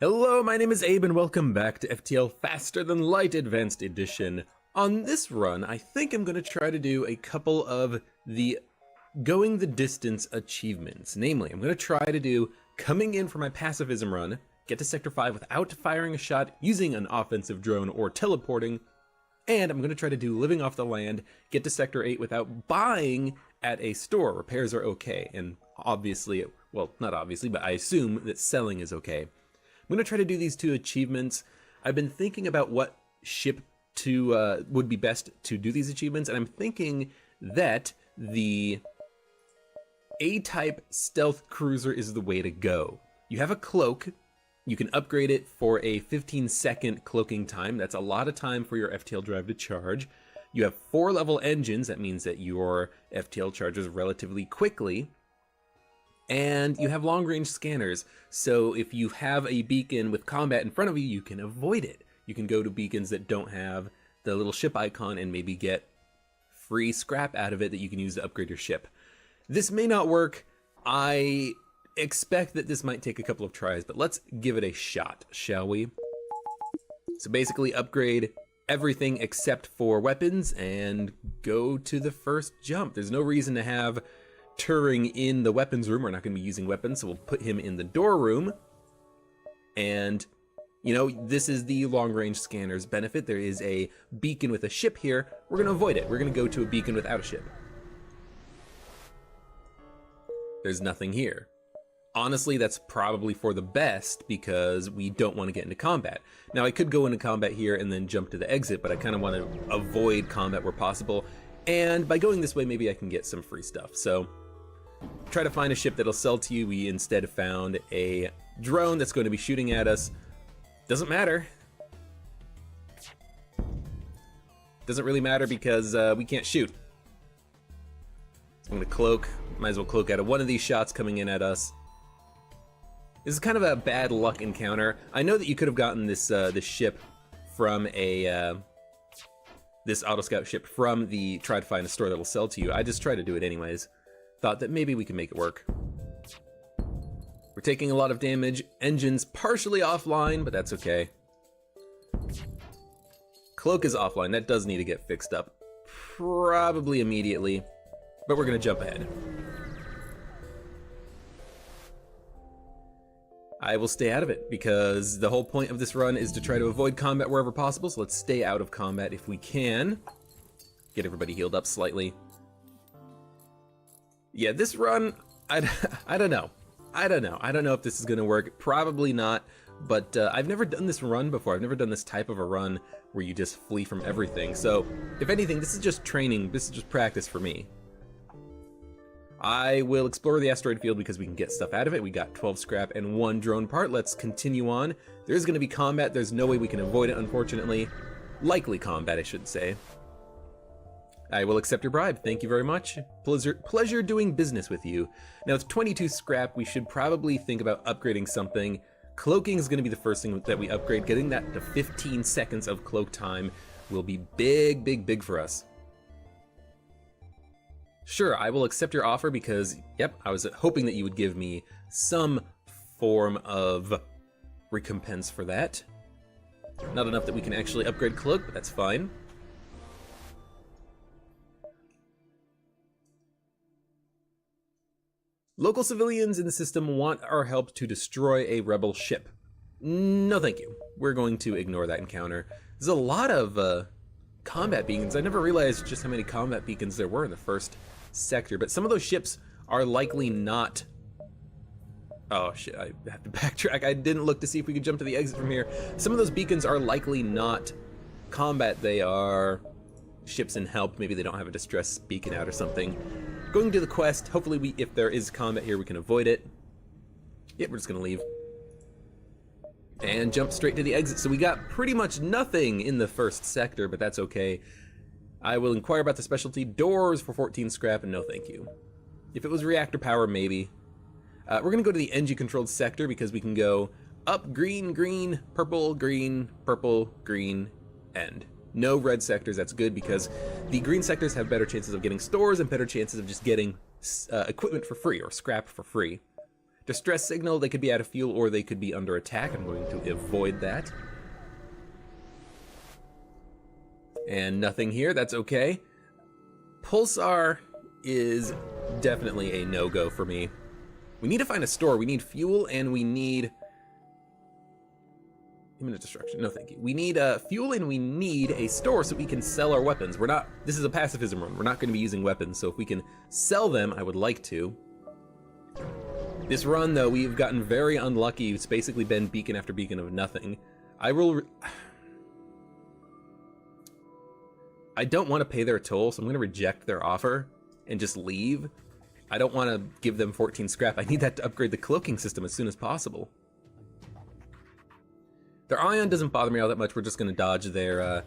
Hello, my name is Abe and welcome back to FTL Faster Than Light Advanced Edition. On this run, I think I'm going to try to do a couple of the going the distance achievements. Namely, I'm going to try to do coming in for my pacifism run, get to Sector 5 without firing a shot, using an offensive drone or teleporting, and I'm going to try to do living off the land, get to Sector 8 without buying at a store. Repairs are okay, and obviously, well, not obviously, but I assume that selling is okay. I'm going to try to do these two achievements. I've been thinking about what ship to would be best to do these achievements, and I'm thinking that the A-type stealth cruiser is the way to go. You have a cloak. You can upgrade it for a 15-second cloaking time. That's a lot of time for your FTL drive to charge. You have 4-level engines. That means that your FTL charges relatively quickly. And you have long-range scanners, so if you have a beacon with combat in front of you, you can avoid it. You can go to beacons that don't have the little ship icon and maybe get free scrap out of it that you can use to upgrade your ship. This may not work. I expect that this might take a couple of tries, but let's give it a shot, shall we? So basically upgrade everything except for weapons and go to the first jump. There's no reason to have Turing in the weapons room. We're not going to be using weapons, so we'll put him in the door room. And, you know, this is the long-range scanner's benefit. There is a beacon with a ship here. We're going to avoid it. We're going to go to a beacon without a ship. There's nothing here. Honestly, that's probably for the best because we don't want to get into combat. Now, I could go into combat here and then jump to the exit, but I kind of want to avoid combat where possible. And by going this way, maybe I can get some free stuff. So try to find a ship that'll sell to you. We instead found a drone that's going to be shooting at us. Doesn't matter. Doesn't really matter because we can't shoot. So I'm going to cloak. Might as well cloak out of one of these shots coming in at us. This is kind of a bad luck encounter. I know that you could have gotten this this ship from a this auto scout ship from the try to find a store that will sell to you. I just try to do it anyways. Thought that maybe we can make it work. We're taking a lot of damage. Engine's partially offline, but that's okay. Cloak is offline. That does need to get fixed up. Probably immediately, but we're gonna jump ahead. I will stay out of it because the whole point of this run is to try to avoid combat wherever possible, so let's stay out of combat if we can. Get everybody healed up slightly. Yeah, this run, I don't know. I don't know if this is gonna work. Probably not, but I've never done this run before. I've never done this type of a run where you just flee from everything. So, if anything, this is just training. This is just practice for me. I will explore the asteroid field because we can get stuff out of it. We got 12 scrap and 1 drone part. Let's continue on. There's gonna be combat. There's no way we can avoid it, unfortunately. Likely combat, I should say. I will accept your bribe. Thank you very much. Pleasure doing business with you. Now it's 22 scrap. We should probably think about upgrading something. Cloaking is going to be the first thing that we upgrade. Getting that to 15 seconds of cloak time will be big, big, big for us. Sure, I will accept your offer because, yep, I was hoping that you would give me some form of recompense for that. Not enough that we can actually upgrade cloak, but that's fine. Local civilians in the system want our help to destroy a rebel ship. No thank you. We're going to ignore that encounter. There's a lot of combat beacons. I never realized just how many combat beacons there were in the first sector, but some of those ships are likely not... Oh shit, I have to backtrack. I didn't look to see if we could jump to the exit from here. Some of those beacons are likely not combat. They are ships in help. Maybe they don't have a distress beacon out or something. Going to the quest, hopefully if there is combat here, we can avoid it. Yep, we're just gonna leave. And jump straight to the exit. So we got pretty much nothing in the first sector, but that's okay. I will inquire about the specialty doors for 14 scrap, and no thank you. If it was reactor power, maybe. We're gonna go to the engine-controlled sector because we can go up, green, green, purple, green, end. No red sectors, that's good because the green sectors have better chances of getting stores and better chances of just getting equipment for free or scrap for free. distress signal. They could be out of fuel or they could be under attack. I'm going to avoid that. And nothing here, that's okay. Pulsar is definitely a no-go for me. We need to find a store. We need fuel and we need... imminent destruction, no thank you. We need fuel and we need a store so we can sell our weapons. We're not... this is a pacifism run. We're not going to be using weapons, so if we can sell them, I would like to. This run, though, we've gotten very unlucky. It's basically been beacon after beacon of nothing. I don't want to pay their toll, so I'm going to reject their offer and just leave. I don't want to give them 14 scrap. I need that to upgrade the cloaking system as soon as possible. Their ion doesn't bother me all that much. We're just going to dodge their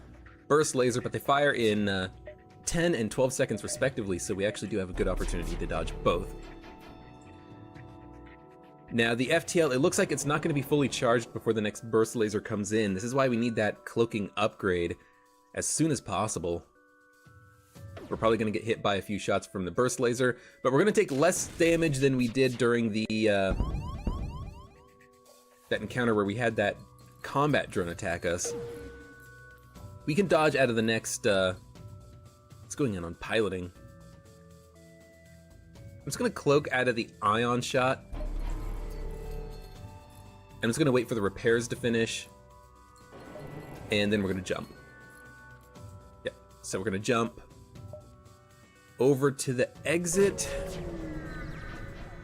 burst laser, but they fire in 10 and 12 seconds respectively, so we actually do have a good opportunity to dodge both. Now, the FTL, it looks like it's not going to be fully charged before the next burst laser comes in. This is why we need that cloaking upgrade as soon as possible. We're probably going to get hit by a few shots from the burst laser, but we're going to take less damage than we did during the that encounter where we had that combat drone attack us. We can dodge out of the next what's going on piloting. I'm just going to cloak out of the ion shot. I'm just going to wait for the repairs to finish, and then we're going to jump. Yeah, so we're going to jump over to the exit.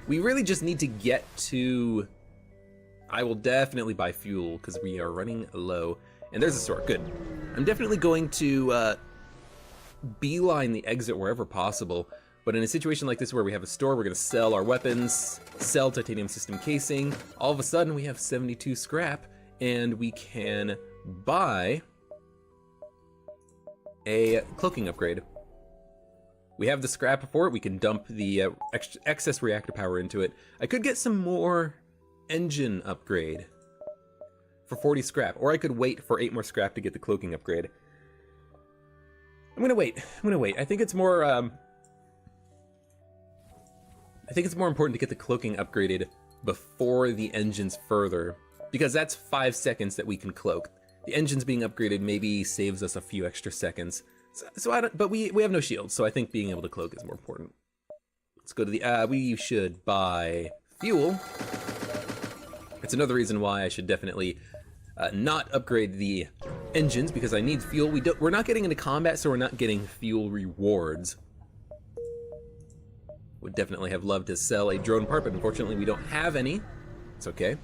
We really just need to get to... I will definitely buy fuel because we are running low. And there's a store, good. I'm definitely going to beeline the exit wherever possible. But in a situation like this where we have a store, we're going to sell our weapons, sell titanium system casing. All of a sudden we have 72 scrap and we can buy a cloaking upgrade. We have the scrap for it. We can dump the excess reactor power into it. I could get some more engine upgrade for 40 scrap, or I could wait for 8 more scrap to get the cloaking upgrade. I'm gonna wait. I think it's more important to get the cloaking upgraded before the engines further, because that's 5 seconds that we can cloak. The engines being upgraded maybe saves us a few extra seconds. So I don't, but we have no shields, so I think being able to cloak is more important. Let's go to the, we should buy fuel. It's another reason why I should definitely not upgrade the engines, because I need fuel. We're not getting into combat, so we're not getting fuel rewards. Would definitely have loved to sell a drone part, but unfortunately we don't have any. It's okay.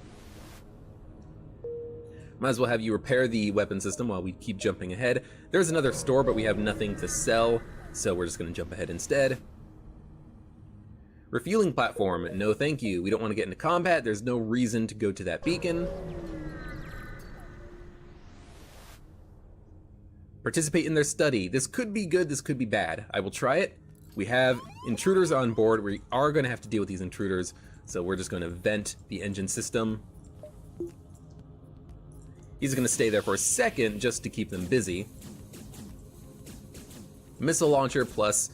Might as well have you repair the weapon system while we keep jumping ahead. There's another store, but we have nothing to sell, so we're just going to jump ahead instead. Refueling platform, no thank you. We don't want to get into combat. There's no reason to go to that beacon. Participate in their study. This could be good, this could be bad. I will try it. We have intruders on board. We are going to have to deal with these intruders, so we're just going to vent the engine system. He's going to stay there for a second just to keep them busy. Missile launcher plus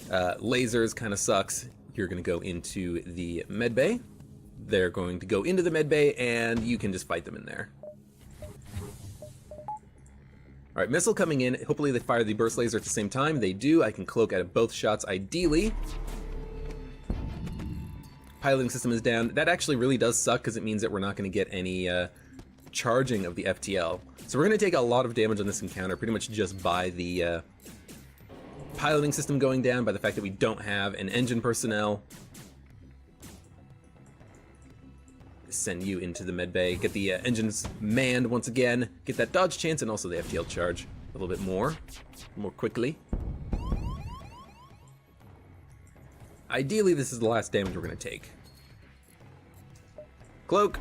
lasers kind of sucks. You're going to go into the medbay. They're going to go into the medbay, and you can just fight them in there. All right, missile coming in. Hopefully they fire the burst laser at the same time. They do. I can cloak out of both shots, ideally. Piloting system is down. That actually really does suck because it means that we're not going to get any charging of the FTL. So we're going to take a lot of damage on this encounter, pretty much just by the piloting system going down, by the fact that we don't have an engine personnel. Send you into the medbay, get the engines manned once again, get that dodge chance, and also the FTL charge a little bit more quickly. Ideally, this is the last damage we're going to take. Cloak!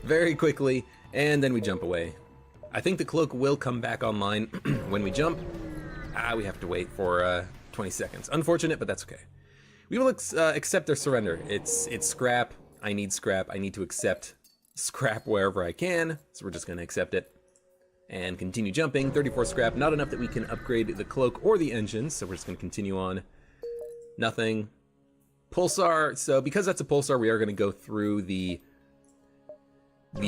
Very quickly, and then we jump away. I think the cloak will come back online when we jump. We have to wait for 20 seconds. Unfortunate, but that's okay. We will accept their surrender. It's scrap. I need scrap. I need to accept scrap wherever I can, so we're just going to accept it and continue jumping. 34 scrap, not enough that we can upgrade the cloak or the engines, so we're just going to continue on. Nothing. Pulsar, so because that's a pulsar, we are going to go through the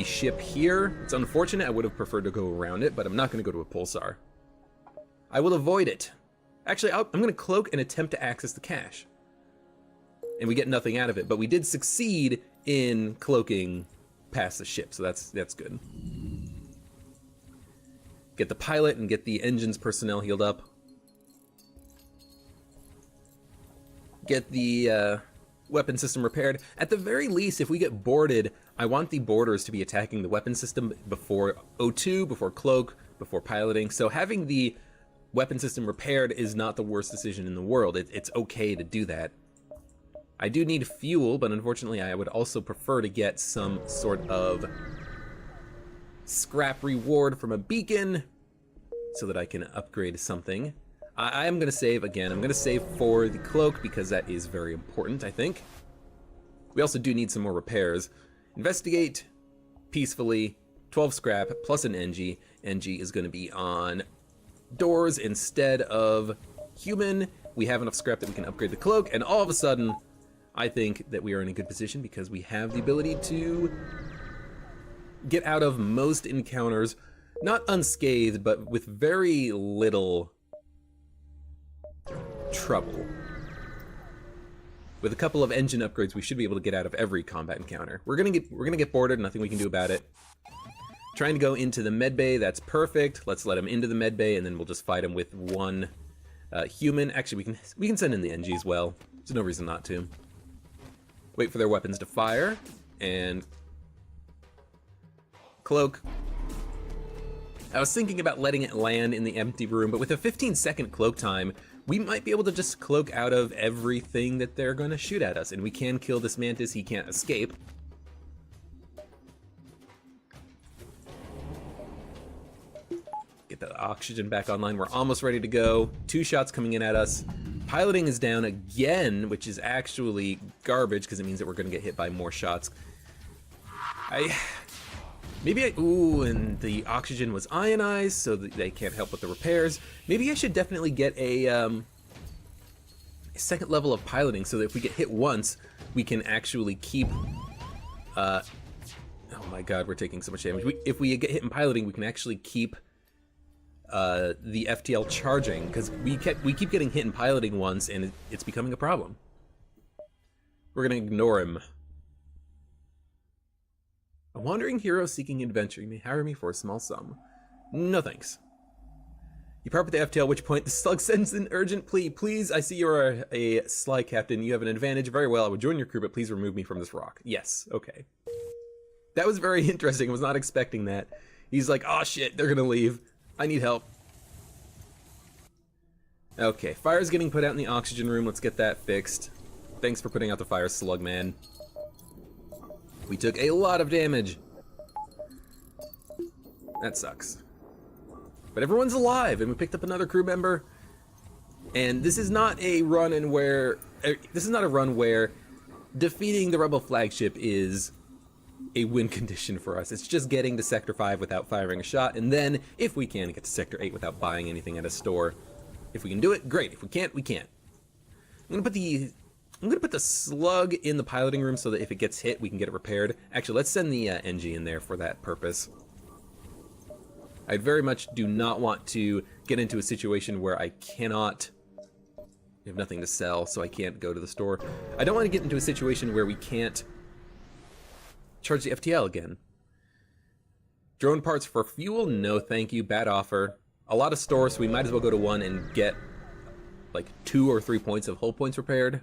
ship here. It's unfortunate, I would have preferred to go around it, but I'm not going to go to a pulsar. I will avoid it. Actually, I'm going to cloak and attempt to access the cache. And we get nothing out of it, but we did succeed in cloaking past the ship, so that's good. Get the pilot and get the engine's personnel healed up. Get the weapon system repaired. At the very least, if we get boarded, I want the boarders to be attacking the weapon system before O2, before cloak, before piloting. So having the weapon system repaired is not the worst decision in the world. It's okay to do that. I do need fuel, but unfortunately I would also prefer to get some sort of scrap reward from a beacon so that I can upgrade something. I am going to save again. I'm going to save for the cloak because that is very important, I think. We also do need some more repairs. Investigate peacefully, 12 scrap plus an NG. NG is going to be on doors instead of human. We have enough scrap that we can upgrade the cloak, and all of a sudden, I think that we are in a good position because we have the ability to get out of most encounters, not unscathed, but with very little trouble. With a couple of engine upgrades, we should be able to get out of every combat encounter. We're gonna get boarded, nothing we can do about it. Trying to go into the med bay, that's perfect. Let's let him into the med bay, and then we'll just fight him with one human. Actually, we can send in the NG as well. There's no reason not to. Wait for their weapons to fire, and cloak. I was thinking about letting it land in the empty room, but with a 15-second cloak time, we might be able to just cloak out of everything that they're going to shoot at us, and we can kill this mantis. He can't escape. Get the oxygen back online. We're almost ready to go. 2 shots coming in at us. Piloting is down again, which is actually garbage because it means that we're going to get hit by more shots. Ooh, and the oxygen was ionized, so that they can't help with the repairs. Maybe I should definitely get a second level of piloting so that if we get hit once, we can actually keep... oh my god, we're taking so much damage. If we get hit in piloting, we can actually keep the FTL charging, because we keep getting hit in piloting once, and it's becoming a problem. We're going to ignore him. A wandering hero seeking adventure. You may hire me for a small sum. No thanks. You park at the FTL, at which point the slug sends an urgent plea. Please, I see you're a sly captain. You have an advantage. Very well, I would join your crew, but please remove me from this rock. Yes, okay. That was very interesting. I was not expecting that. He's like, oh shit, they're gonna leave. I need help. Okay, fire's getting put out in the oxygen room. Let's get that fixed. Thanks for putting out the fire, slug man. We took a lot of damage. That sucks. But everyone's alive, and we picked up another crew member. And this is not a run where defeating the rebel flagship is a win condition for us. It's just getting to Sector 5 without firing a shot, and then, if we can, get to Sector 8 without buying anything at a store. If we can do it, great. If we can't, we can't. I'm gonna put the slug in the piloting room so that if it gets hit, we can get it repaired. Actually, let's send the NG in there for that purpose. I very much do not want to get into a situation where I cannot... We have nothing to sell, so I can't go to the store. I don't want to get into a situation where we can't charge the FTL again. Drone parts for fuel? No, thank you. Bad offer. A lot of stores, so we might as well go to one and get like 2 or 3 points of hull points repaired.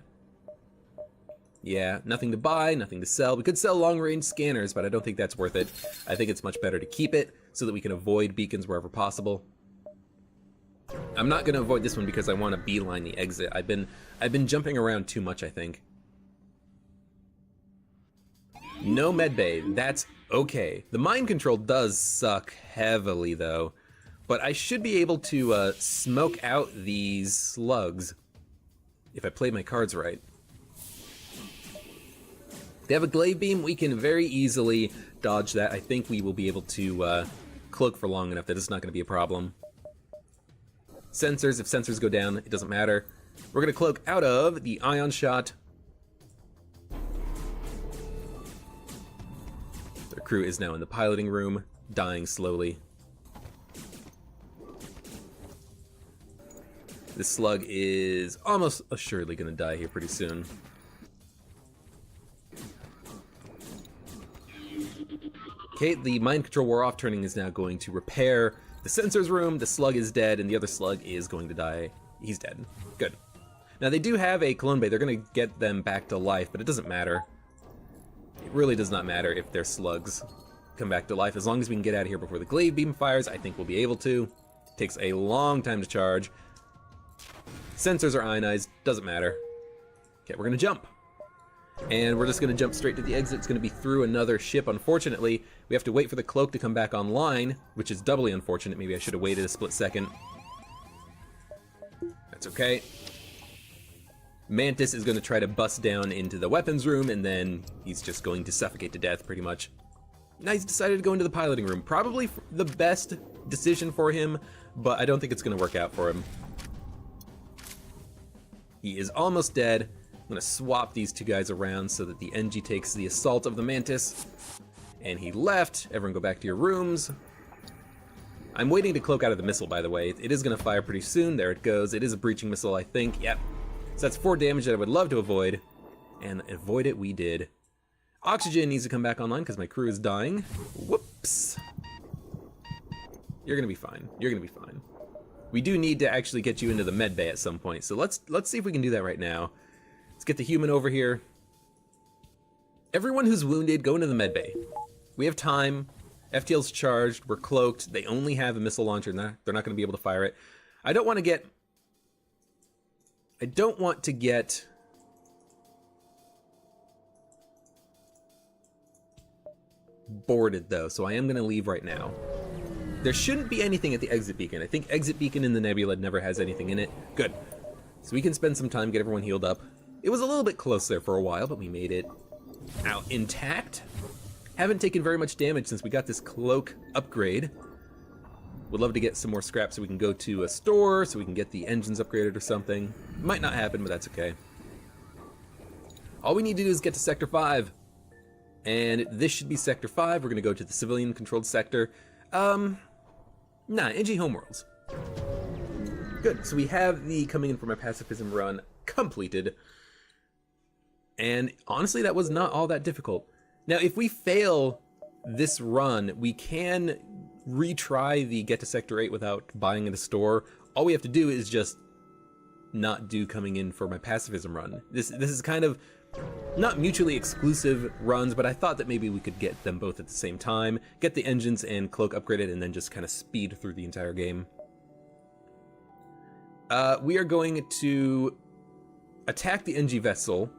Yeah, nothing to buy, nothing to sell. We could sell long-range scanners, but I don't think that's worth it. I think it's much better to keep it so that we can avoid beacons wherever possible. I'm not going to avoid this one because I want to beeline the exit. I've been jumping around too much, I think. No medbay, that's okay. The mind control does suck heavily, though. But I should be able to smoke out these slugs if I play my cards right. They have a glaive beam, we can very easily dodge that. I think we will be able to cloak for long enough that it's not going to be a problem. Sensors, if sensors go down, it doesn't matter. We're going to cloak out of the ion shot. The crew is now in the piloting room, dying slowly. The slug is almost assuredly going to die here pretty soon. Okay, the mind control wore off. Turning is now going to repair the sensors room. The slug is dead, and the other slug is going to die. He's dead. Good. Now, they do have a clone bay. They're going to get them back to life, but it doesn't matter. It really does not matter if their slugs come back to life. As long as we can get out of here before the glaive beam fires, I think we'll be able to. Takes a long time to charge. Sensors are ionized. Doesn't matter. Okay, we're going to jump. And we're just going to jump straight to the exit. It's going to be through another ship. Unfortunately, we have to wait for the cloak to come back online, which is doubly unfortunate. Maybe I should have waited a split second. That's okay. Mantis is going to try to bust down into the weapons room, and then he's just going to suffocate to death, pretty much. Now he's decided to go into the piloting room. Probably the best decision for him, but I don't think it's going to work out for him. He is almost dead. I'm going to swap these two guys around so that the NG takes the assault of the Mantis. And he left. Everyone go back to your rooms. I'm waiting to cloak out of the missile, by the way. It is going to fire pretty soon. There it goes. It is a breaching missile, I think. Yep. So that's 4 damage that I would love to avoid. And avoid it we did. Oxygen needs to come back online because my crew is dying. Whoops. You're going to be fine. You're going to be fine. We do need to actually get you into the med bay at some point. So let's see if we can do that right now. Let's get the human over here. Everyone who's wounded, go into the med bay. We have time. FTL's charged. We're cloaked. They only have a missile launcher. They're not going to be able to fire it. I don't want to get boarded, though, so I am going to leave right now. There shouldn't be anything at the exit beacon. I think exit beacon in the nebula never has anything in it. Good. So we can spend some time, get everyone healed up. It was a little bit close there for a while, but we made it out intact. Haven't taken very much damage since we got this cloak upgrade. Would love to get some more scrap so we can go to a store, so we can get the engines upgraded or something. Might not happen, but that's okay. All we need to do is get to Sector 5. And this should be Sector 5. We're going to go to the civilian-controlled sector. NG Homeworlds. Good, so we have the coming in for my pacifism run completed. And honestly, that was not all that difficult. Now, if we fail this run, we can retry the get to Sector 8 without buying at a store. All we have to do is just not do coming in for my pacifism run. This is kind of not mutually exclusive runs, but I thought that maybe we could get them both at the same time, get the engines and cloak upgraded, and then just kind of speed through the entire game. We are going to attack the NG vessel.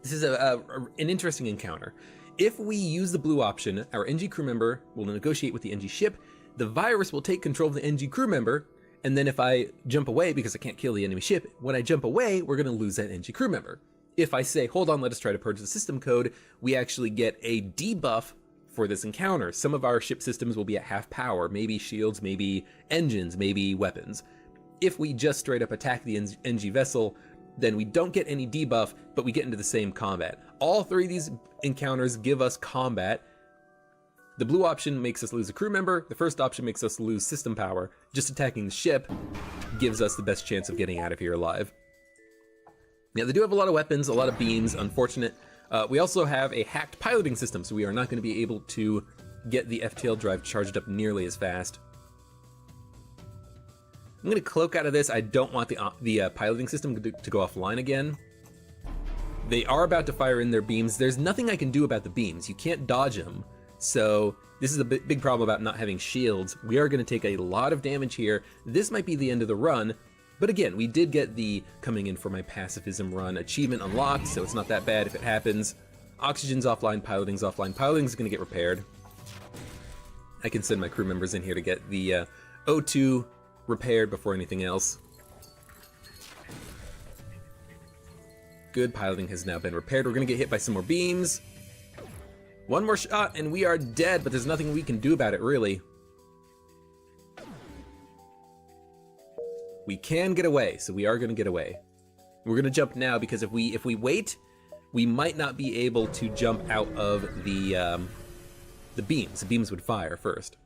This is an interesting encounter. If we use the blue option, our NG crew member will negotiate with the NG ship. The virus will take control of the NG crew member, and then if I jump away, because I can't kill the enemy ship, when I jump away, we're going to lose that NG crew member. If I say, hold on, let us try to purge the system code, we actually get a debuff for this encounter. Some of our ship systems will be at half power, maybe shields, maybe engines, maybe weapons. If we just straight up attack the NG vessel, then we don't get any debuff, but we get into the same combat. All 3 of these encounters give us combat. The blue option makes us lose a crew member. The first option makes us lose system power. Just attacking the ship gives us the best chance of getting out of here alive. Now, they do have a lot of weapons, a lot of beams, unfortunate. We also have a hacked piloting system, so we are not going to be able to get the FTL drive charged up nearly as fast. I'm going to cloak out of this. I don't want the piloting system to go offline again. They are about to fire in their beams. There's nothing I can do about the beams. You can't dodge them. So this is a big problem about not having shields. We are going to take a lot of damage here. This might be the end of the run. But again, we did get the coming in for my pacifism run achievement unlocked, so it's not that bad if it happens. Oxygen's offline, piloting's offline. Piloting's going to get repaired. I can send my crew members in here to get the O2 repaired before anything else. Good, piloting has now been repaired. We're going to get hit by some more beams. One more shot and we are dead, but there's nothing we can do about it, really. We can get away, so we are going to get away. We're going to jump now because if we wait, we might not be able to jump out of the the beams. The beams would fire first.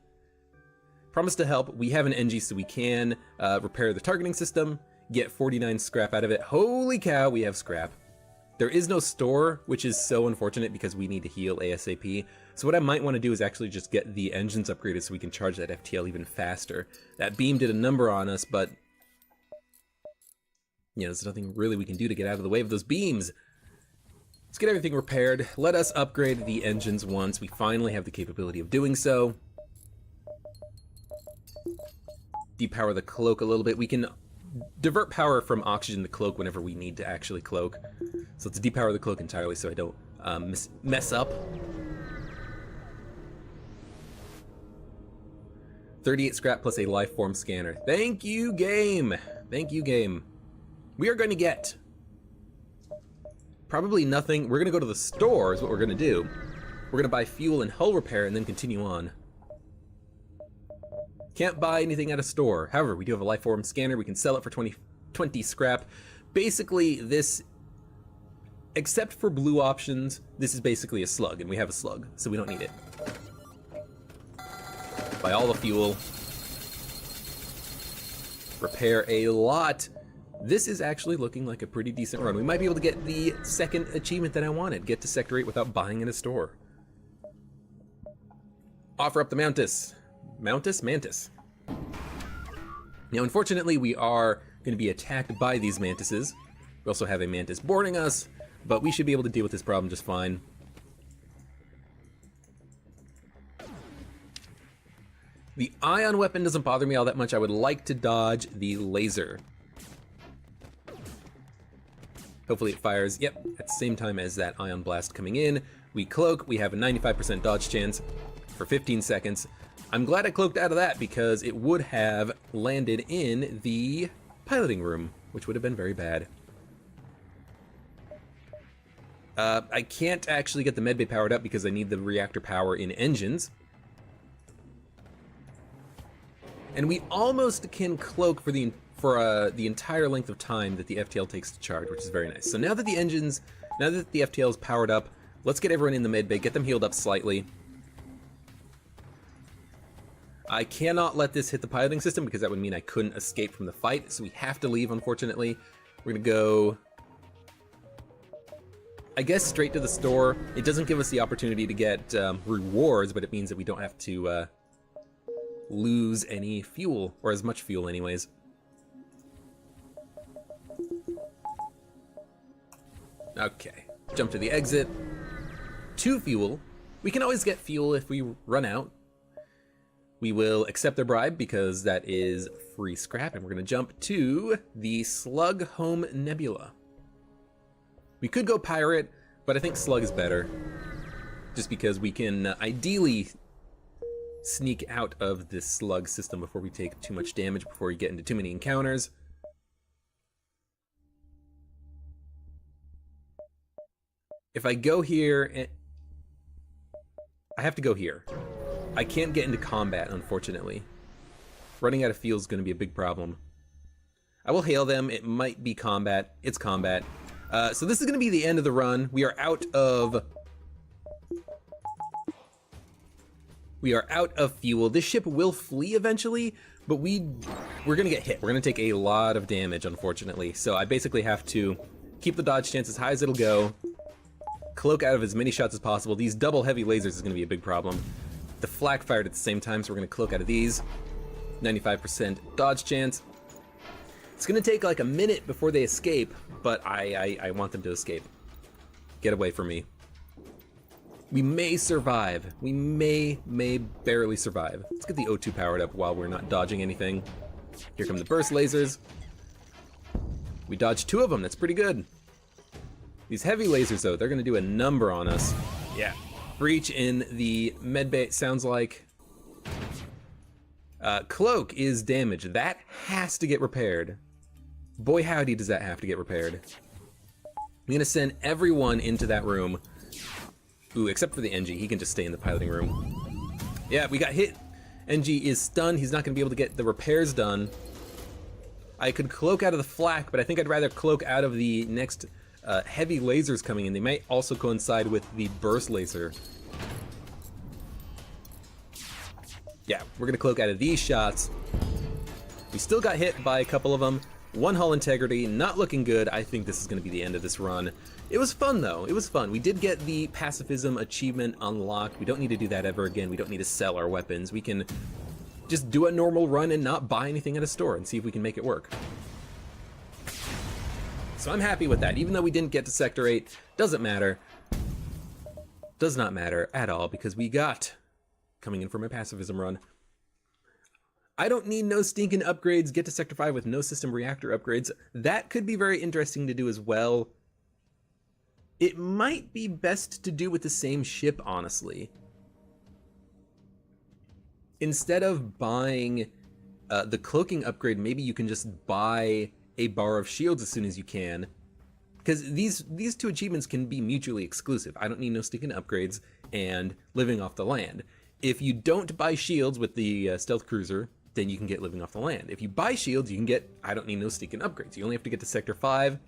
Promise to help. We have an NG, so we can repair the targeting system, get 49 scrap out of it. Holy cow, we have scrap. There is no store, which is so unfortunate because we need to heal ASAP. So what I might want to do is actually just get the engines upgraded so we can charge that FTL even faster. That beam did a number on us, but there's nothing really we can do to get out of the way of those beams. Let's get everything repaired. Let us upgrade the engines once we finally have the capability of doing so. Depower the cloak a little bit. We can divert power from oxygen to cloak whenever we need to actually cloak. So let's depower the cloak entirely so I don't mess up. 38 scrap plus a life form scanner. Thank you, game. Thank you, game. We are going to get probably nothing. We're going to go to the store is what we're going to do. We're going to buy fuel and hull repair and then continue on. Can't buy anything at a store. However, we do have a life form scanner. We can sell it for 20 scrap. Basically, this, except for blue options, this is basically a slug, and we have a slug, so we don't need it. Buy all the fuel. Repair a lot. This is actually looking like a pretty decent run. We might be able to get the second achievement that I wanted. Get to Sector 8 without buying in a store. Offer up the Mantis. Mantis? Now, unfortunately, we are going to be attacked by these mantises. We also have a mantis boarding us, but we should be able to deal with this problem just fine. The ion weapon doesn't bother me all that much. I would like to dodge the laser. Hopefully it fires, yep, at the same time as that ion blast coming in. We cloak, we have a 95% dodge chance for 15 seconds. I'm glad I cloaked out of that because it would have landed in the piloting room, which would have been very bad. I can't actually get the medbay powered up because I need the reactor power in engines. And we almost can cloak for the entire length of time that the FTL takes to charge, which is very nice. So now that the FTL is powered up, let's get everyone in the medbay, get them healed up slightly. I cannot let this hit the piloting system because that would mean I couldn't escape from the fight, so we have to leave, unfortunately. We're gonna go, I guess, straight to the store. It doesn't give us the opportunity to get rewards, but it means that we don't have to lose any fuel, or as much fuel anyways. Okay, jump to the exit. 2 fuel. We can always get fuel if we run out. We will accept their bribe because that is free scrap, and we're going to jump to the Slug Home Nebula. We could go pirate, but I think Slug is better. Just because we can ideally sneak out of this slug system before we take too much damage, before we get into too many encounters. If I go here, I have to go here. I can't get into combat, unfortunately. Running out of fuel is going to be a big problem. I will hail them. It might be combat. It's combat. So this is going to be the end of the run. We are out of fuel. This ship will flee eventually, but we're going to get hit. We're going to take a lot of damage, unfortunately. So I basically have to keep the dodge chance as high as it'll go. Cloak out of as many shots as possible. These double heavy lasers is going to be a big problem. The flak fired at the same time, so we're going to cloak out of these. 95% dodge chance. It's going to take like a minute before they escape, but I want them to escape. Get away from me. We may survive. We may barely survive. Let's get the O2 powered up while we're not dodging anything. Here come the burst lasers. We dodged 2 of them. That's pretty good. These heavy lasers, though, they're going to do a number on us. Yeah. Breach in the medbay, sounds like. Cloak is damaged. That has to get repaired. Boy, howdy does that have to get repaired. I'm going to send everyone into that room. Ooh, except for the NG. He can just stay in the piloting room. Yeah, we got hit. NG is stunned. He's not going to be able to get the repairs done. I could cloak out of the flak, but I think I'd rather cloak out of the next heavy lasers coming in. They might also coincide with the burst laser. Yeah, we're gonna cloak out of these shots. We still got hit by a couple of them. One hull integrity, not looking good. I think this is gonna be the end of this run. It was fun though, it was fun. We did get the Pacifism achievement unlocked. We don't need to do that ever again. We don't need to sell our weapons. We can just do a normal run and not buy anything at a store and see if we can make it work. So I'm happy with that. Even though we didn't get to Sector 8, doesn't matter. Does not matter at all because we got, coming in from a Pacifism run, I don't need no stinking upgrades, get to Sector 5 with no system reactor upgrades. That could be very interesting to do as well. It might be best to do with the same ship, honestly. Instead of buying the cloaking upgrade, maybe you can just buy a bar of shields as soon as you can. Because these two achievements can be mutually exclusive. I don't need no stinking upgrades and living off the land. If you don't buy shields with the stealth cruiser, then you can get living off the land. If you buy shields, you can get I don't need no stinking upgrades. You only have to get to Sector 5.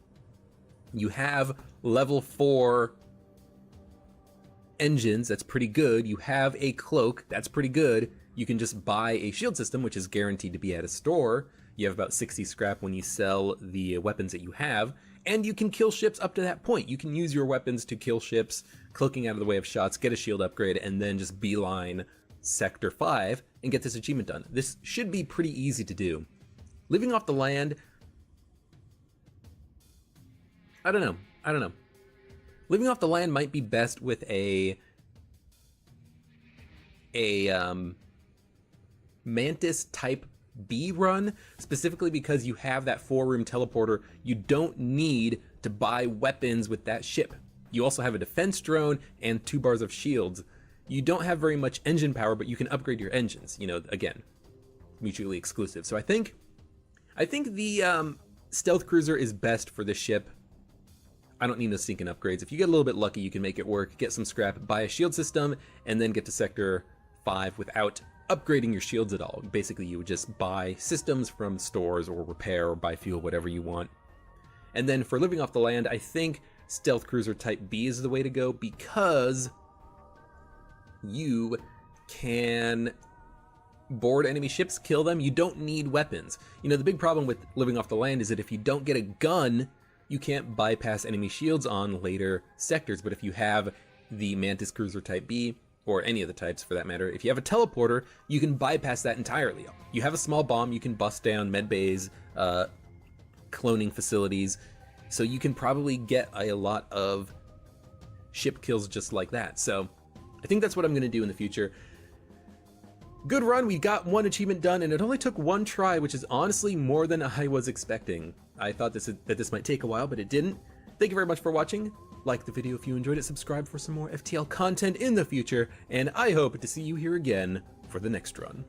You have level 4 engines, that's pretty good. You have a cloak, that's pretty good. You can just buy a shield system, which is guaranteed to be at a store. You have about 60 scrap when you sell the weapons that you have, and you can kill ships up to that point. You can use your weapons to kill ships, cloaking out of the way of shots, get a shield upgrade, and then just beeline Sector 5 and get this achievement done. This should be pretty easy to do. Living off the land, I don't know. Living off the land might be best with a Mantis type B run, specifically because you have that 4-room teleporter. You don't need to buy weapons with that ship. You also have a defense drone and 2 bars of shields. You don't have very much engine power, but you can upgrade your engines, you know, again, mutually exclusive. So I think the stealth cruiser is best for this ship. I don't need no stinking upgrades. If you get a little bit lucky, you can make it work, get some scrap, buy a shield system, and then get to Sector 5 without upgrading your shields at all. Basically, you would just buy systems from stores or repair or buy fuel, whatever you want. And then for living off the land, I think stealth cruiser type B is the way to go because you can board enemy ships, kill them. You don't need weapons. You know, the big problem with living off the land is that if you don't get a gun, you can't bypass enemy shields on later sectors. But if you have the Mantis cruiser type B, or any of the types for that matter, if you have a teleporter, you can bypass that entirely. You have a small bomb, you can bust down med bays, cloning facilities, so you can probably get a lot of ship kills just like that. So I think that's what I'm gonna do in the future. Good run, we got 1 achievement done, and it only took 1 try, which is honestly more than I was expecting. I thought that this might take a while, but it didn't. Thank you very much for watching. Like the video if you enjoyed it, subscribe for some more FTL content in the future, and I hope to see you here again for the next run.